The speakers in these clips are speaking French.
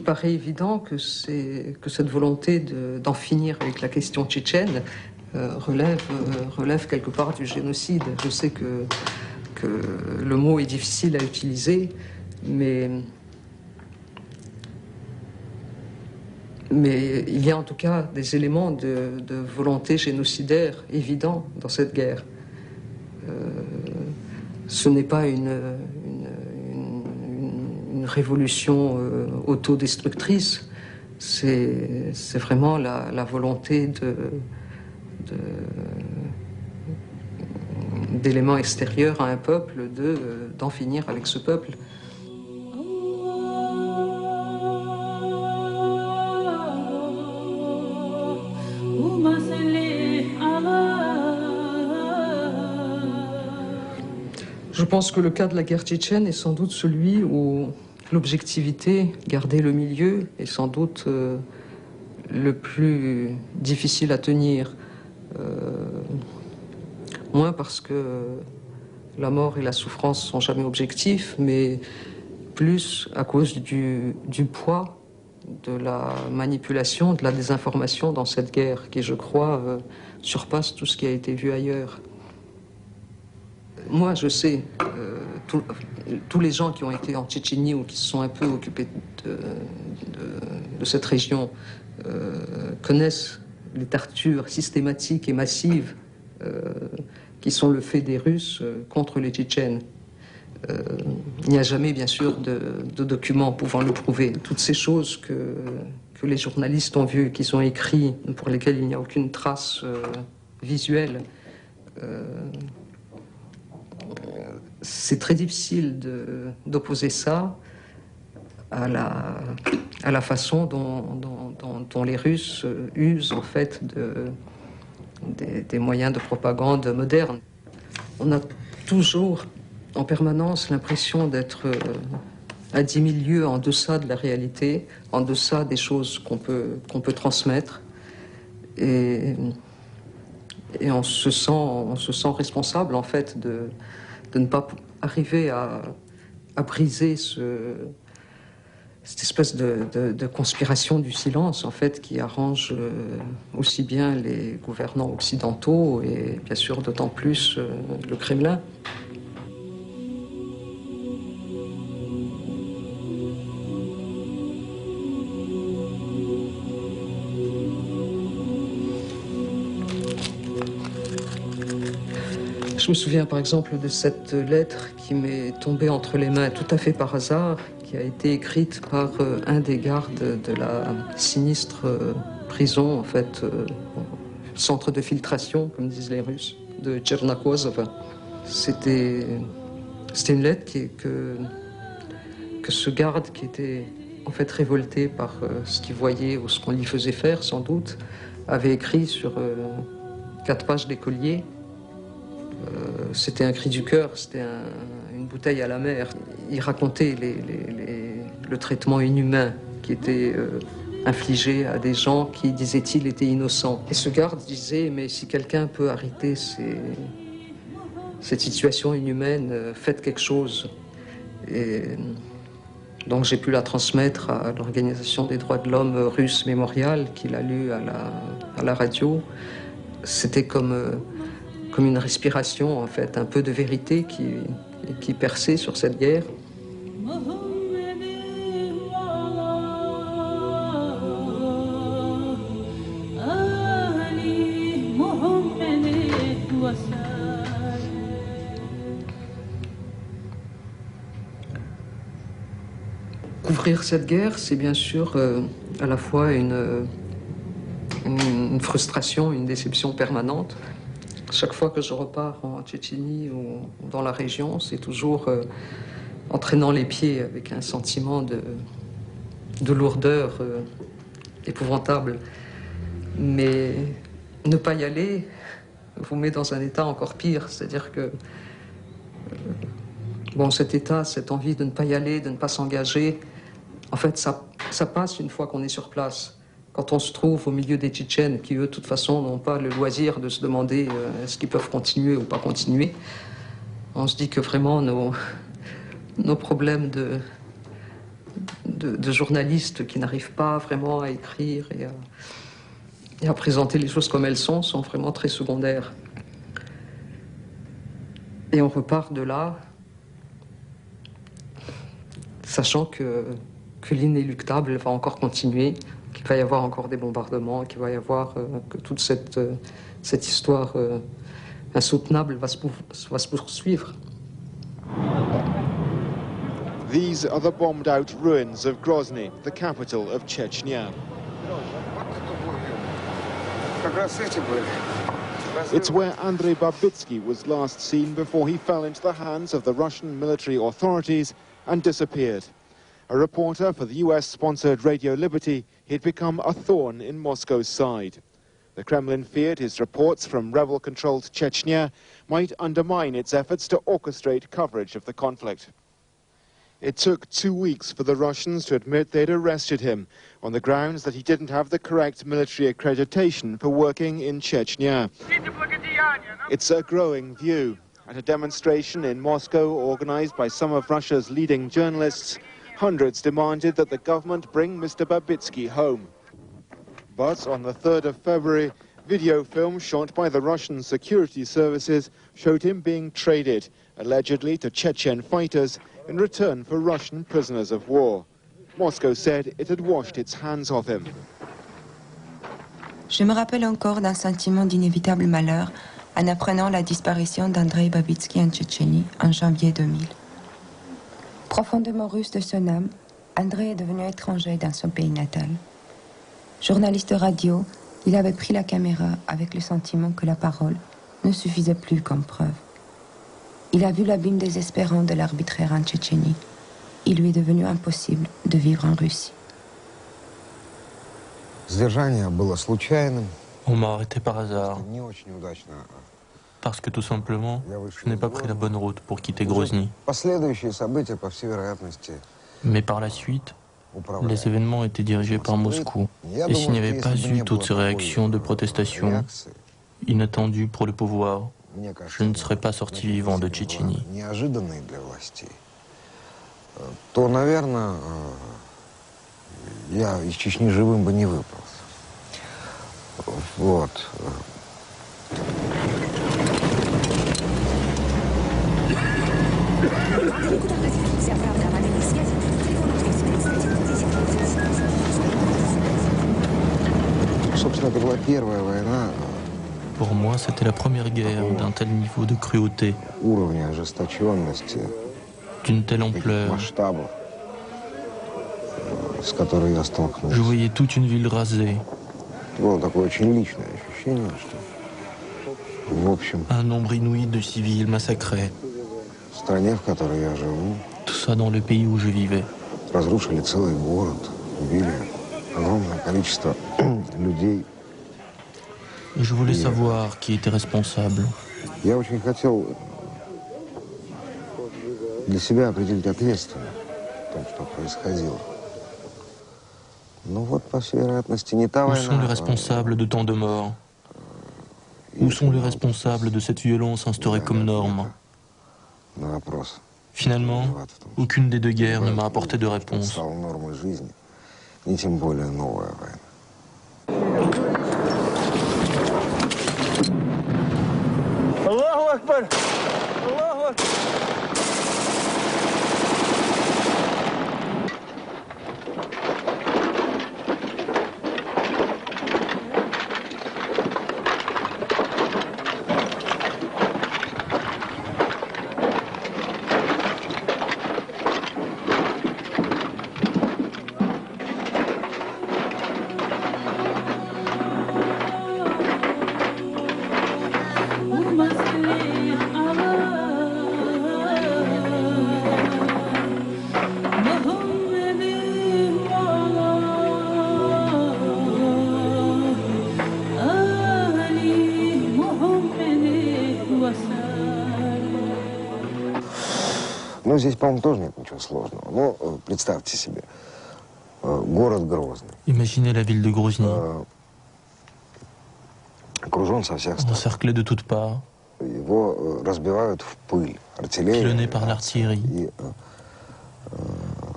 paraît évident que cette volonté d'en finir avec la question tchétchène relève quelque part du génocide. Je sais que le mot est difficile à utiliser, mais il y a en tout cas des éléments de volonté génocidaire évidents dans cette guerre. Ce n'est pas une révolution autodestructrice, c'est vraiment la volonté d'éléments extérieurs à un peuple d'en finir avec ce peuple. Je pense que le cas de la guerre tchétchène est sans doute celui où l'objectivité, garder le milieu, est sans doute le plus difficile à tenir. Moins parce que la mort et la souffrance sont jamais objectifs, mais plus à cause du poids de la manipulation, de la désinformation dans cette guerre, qui, je crois, surpasse tout ce qui a été vu ailleurs. Moi, je sais, tous les gens qui ont été en Tchétchénie ou qui se sont un peu occupés de cette région connaissent les tortures systématiques et massives qui sont le fait des Russes contre les Tchétchènes. Il n'y a jamais, bien sûr, de documents pouvant le prouver. Toutes ces choses que les journalistes ont vues, qui sont écrits, pour lesquelles il n'y a aucune trace visuelle, c'est très difficile d'opposer ça à la façon dont les Russes usent en fait des moyens de propagande modernes. On a toujours en permanence l'impression d'être à 10 000 lieues en deçà de la réalité, en deçà des choses qu'on peut transmettre. Et on se sent responsable en fait de ne pas arriver à briser cette espèce de conspiration du silence en fait qui arrange aussi bien les gouvernants occidentaux et bien sûr d'autant plus le Kremlin. Je me souviens par exemple de cette lettre qui m'est tombée entre les mains tout à fait par hasard, qui a été écrite par un des gardes de la sinistre prison, en fait, centre de filtration, comme disent les Russes, de Tchernakozov. C'était une lettre que ce garde, qui était en fait révolté par ce qu'il voyait ou ce qu'on lui faisait faire, sans doute, avait écrit sur 4 pages d'écolier. C'était un cri du cœur, c'était une bouteille à la mer. Il racontait le traitement inhumain qui était infligé à des gens qui, disait-il, étaient innocents. Et ce garde disait, mais si quelqu'un peut arrêter cette situation inhumaine, faites quelque chose. Et donc j'ai pu la transmettre à l'Organisation des droits de l'homme russe Mémorial, qui l'a lue à la radio. C'était comme une respiration, en fait, un peu de vérité qui perçait sur cette guerre. Couvrir cette guerre, c'est bien sûr à la fois une frustration, une déception permanente. Chaque fois que je repars en Tchétchénie ou dans la région, c'est toujours en traînant les pieds avec un sentiment de lourdeur épouvantable. Mais ne pas y aller vous met dans un état encore pire. C'est-à-dire que cet état, cette envie de ne pas y aller, de ne pas s'engager, en fait, ça passe une fois qu'on est sur place. Quand on se trouve au milieu des Tchétchènes qui, eux, de toute façon, n'ont pas le loisir de se demander est-ce qu'ils peuvent continuer ou pas continuer, on se dit que vraiment nos problèmes de journalistes qui n'arrivent pas vraiment à écrire et à présenter les choses comme elles sont vraiment très secondaires. Et on repart de là, sachant que l'inéluctable va encore continuer, qu'il va y avoir encore des bombardements, qu'il va y avoir que toute cette histoire insoutenable va se poursuivre. These are the bombed-out ruins of Grozny, the capital of Chechnya. It's where Andrei Babitsky was last seen before he fell into the hands of the Russian military authorities and disappeared. A reporter for the US-sponsored Radio Liberty, he'd become a thorn in Moscow's side. The Kremlin feared his reports from rebel-controlled Chechnya might undermine its efforts to orchestrate coverage of the conflict. It took 2 weeks for the Russians to admit they'd arrested him on the grounds that he didn't have the correct military accreditation for working in Chechnya. It's a growing view. At a demonstration in Moscow organized by some of Russia's leading journalists, hundreds demanded that the government bring Mr. Babitsky home. But on the 3rd of February, video film shot by the Russian security services showed him being traded, allegedly to Chechen fighters, in return for Russian prisoners of war. Moscow said it had washed its hands of him. Je me rappelle encore d'un sentiment d'inévitable malheur en apprenant la disparition d'Andrei Babitsky en Tchétchénie en janvier 2000. Profondément russe de son âme, Andrei est devenu étranger dans son pays natal. Journaliste radio, il avait pris la caméra avec le sentiment que la parole ne suffisait plus comme preuve. Il a vu l'abîme désespérant de l'arbitraire en Tchétchénie. Il lui est devenu impossible de vivre en Russie. On m'a arrêté par hasard, parce que tout simplement, je n'ai pas pris la bonne route pour quitter Grozny. Mais par la suite, les événements étaient dirigés par Moscou. Et s'il n'y avait pas eu toutes ces réactions de protestation inattendues pour le pouvoir, je ne serais pas sorti vivant de Tchétchénie. То, наверное, я из Чечни живым бы не выполз. Вот. Собственно, это была первая война. Pour moi, c'était la première guerre d'un tel niveau de cruauté, Уровня ожесточенности, d'une telle ampleur. масштабов, с которой я столкнулся. Je voyais toute une ville rasée, Это было такое очень личное ощущение, что, в общем, un nombre inouï de civils massacrés. в стране, в которой я живу, Tout ça dans le pays où je vivais. разрушили целый город, убили огромное количество людей. Je voulais savoir qui était responsable. Я очень хотел для себя определить ответственность в том, что происходило. Ну вот, по всей вероятности, не та Où война. sont les responsables de tant de morts? Où sont les responsables de cette violence instaurée comme norme? На вопрос. Finalement, aucune des deux guerres ne m'a apporté de réponse. Стала нормой жизни, и тем более новая война. Аллаху Акбар! Аллаху Акбар! Ну, здесь, по-моему, тоже нет ничего сложного. Ну, представьте себе, город Грозный. Imaginez la ville de Grozny, Окружен со всех сторон. encerclée de toutes parts, Его разбивают в пыль. Артиллерия. pilonnée par l'artillerie,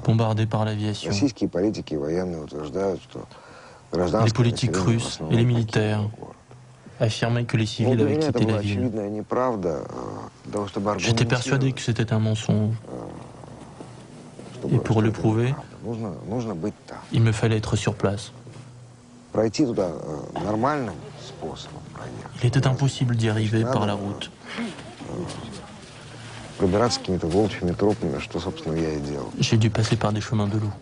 bombardés par l'aviation. Российские политики и военные утверждают, что Les гражданское politiques население в russes et основном les покинуло militaires город. affirmaient que les Но civils для avaient меня это quitté была la ville. очевидная неправда, для того, чтобы J'étais persuadé que аргументировать, c'était un mensonge. чтобы, Et pour le что это prouver, неправда. Нужно быть там. il me fallait être sur place. Пройти туда нормальным способом проехать. Il était impossible d'y arriver par la route. Пробираться какими-то волчьими тропами, что, собственно, я и делал. J'ai dû passer par des chemins de loup.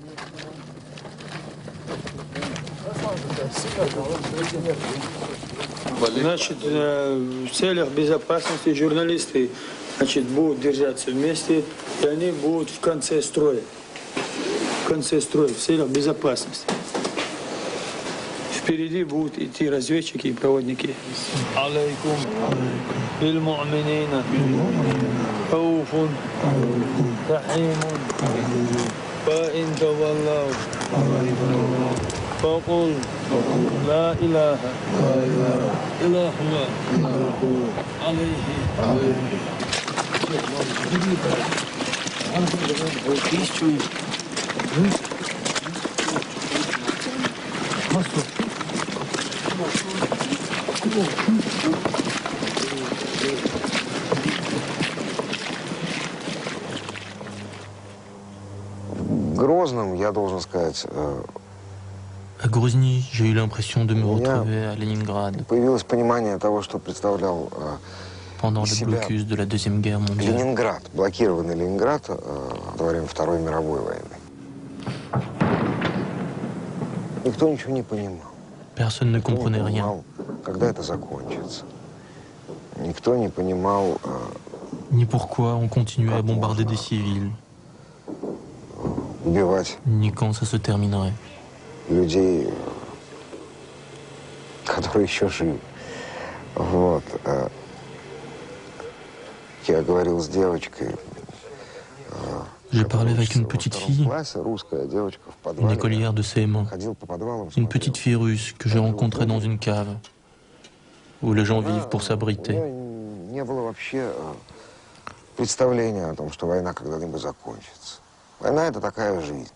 Значит, в целях безопасности журналисты, значит, будут держаться вместе, и они будут в конце строя. В конце строя, в целях безопасности. Впереди будут идти разведчики и проводники. Алейкум биль-му'минина хауфун рахимун фаин таваллау فقل لا إله إلا هو عليه Грозным, я должен сказать, À Grozny, j'ai eu l'impression de me retrouver à Leningrad появилось понимание того, что представлял pendant le blocus de la Deuxième Guerre mondiale. Ленинград, блокированный Ленинград во время Второй мировой войны. Никто ничего не понимал. Personne ne Никто не comprenait rien, понимал, когда это закончится. Никто не понимал, ni pourquoi on continuait à bombarder des civils, убивать ni quand ça se terminerait. людей, которые еще живы. Вот. Я говорил с девочкой. J'ai parlé avec une petite fille, Русская девочка в une подвале. écolière de CM1, Ходил по подвалам, une petite fille russe que j'ai rencontrée dans une cave, où les gens vivent pour У s'abriter. нее не было вообще представления о том, что война когда-нибудь закончится. Война — это такая жизнь.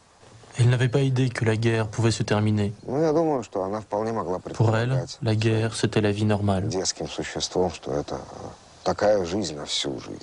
Elle n'avait pas idée que la guerre pouvait se terminer. Ну, я думаю, что она вполне могла Pour elle, предполагать la guerre, c'était la vie normale. детским существом, что это такая жизнь на всю жизнь.